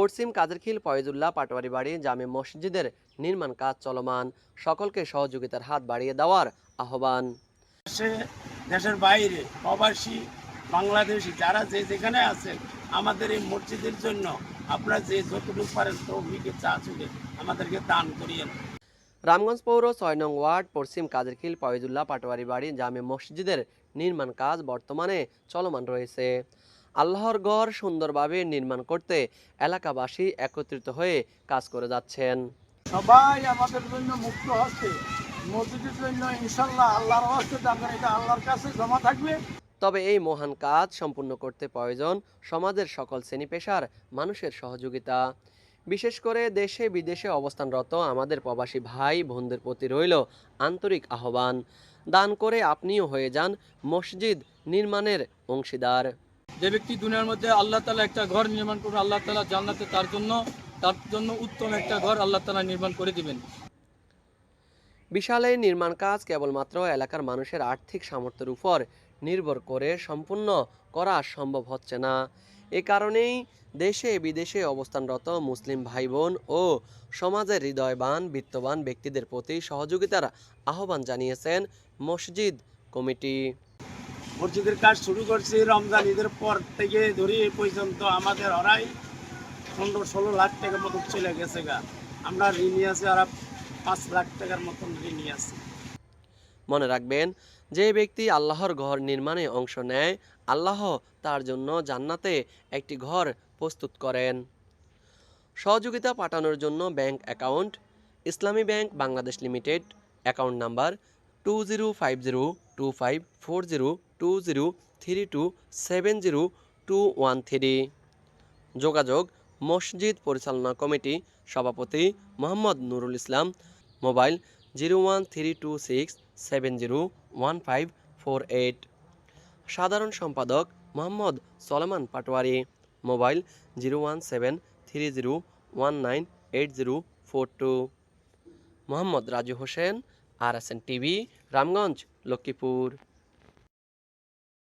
পশ্চিম কাদেরখিল ফয়েজুল্লাহ পাটোয়ারি বাড়ি জামে মসজিদের নির্মাণ কাজ চলমান, সকলকে সহযোগিতার হাত বাড়িয়ে দেওয়ার আহ্বান। দেশের বাইরে প্রবাসী বাংলাদেশি যারা যে যেখানে আছেন, আমাদের এই মসজিদের জন্য আপনারা যে যতটুকু পারেন তৌফিকে চা চুলে আমাদেরকে দান করিয়েন। রামগঞ্জ পৌর ৬ নং ওয়ার্ড পশ্চিম কাদেরখিল ফয়েজুল্লাহ পাটোয়ারি বাড়ি জামে মসজিদের নির্মাণ কাজ বর্তমানে চলমান রয়েছে। আল্লাহর ঘর সুন্দরভাবে নির্মাণ করতে এলাকাবাসী একত্রিত হয়ে কাজ করে যাচ্ছেন। সবাই আমাদের জন্য মুক্ত হচ্ছে, মসজিদের জন্য ইনশাল্লাহ আল্লাহর হস্তে এটা আল্লাহর কাছে জমা থাকবে। তবে এই মহান কাজ সম্পূর্ণ করতে প্রয়োজন সমাজের সকল শ্রেণী পেশার মানুষের সহযোগিতা। বিশেষ করে দেশে বিদেশে অবস্থানরত আমাদের প্রবাসী ভাই বোনদের প্রতি রইল আন্তরিক আহ্বান, দান করে আপনিও হয়ে যান মসজিদ নির্মাণের অংশীদার। যে ব্যক্তি দুনিয়ার মধ্যে আল্লাহ তাআলা একটা ঘর নির্মাণ করবে, আল্লাহ তাআলা জান্নাতে তার জন্য উত্তম একটা ঘর আল্লাহ তাআলা নির্মাণ করে দিবেন। বিশাল এই নির্মাণ কাজ কেবলমাত্র এলাকার মানুষের আর্থিক সামর্থ্যের উপর নির্ভর করে সম্পূর্ণ করা সম্ভব হচ্ছে না। এ কারণেই দেশে বিদেশে অবস্থানরত মুসলিম ভাই বোন ও সমাজের হৃদয়বান বিত্তবান ব্যক্তিদের প্রতি সহযোগিতার আহ্বান জানিয়েছেন মসজিদ কমিটি। মসজিদের কাজ শুরু করছি রমজান ঈদের পর থেকে ধরে এই পর্যন্ত আমাদের ওরাই 15-16 লাখ টাকার মতো চলে গেছে গা। আমরা ঋণী আছি, আর 5 লাখ টাকার মতন ঋণী আছি। মনে রাখবেন, যে ব্যক্তি আল্লাহর ঘর নির্মাণে অংশ নেয়, আল্লাহ তার জন্য জান্নাতে একটি ঘর প্রস্তুত করেন। সহযোগিতা পাঠানোর জন্য ব্যাংক অ্যাকাউন্ট ইসলামী bank Bangladesh limited, account number 205025402032702113। যোগাযোগ মসজিদ পরিচালনা কমিটি, সভাপতি মোহাম্মদ নুরুল ইসলাম, মোবাইল 01326701548, সাধারণ সম্পাদক Mohammad Soleman Patwari, mobile 01730198042, Mohammad Raju Hossain, RSN TV, Ramganj, Lakshmipur.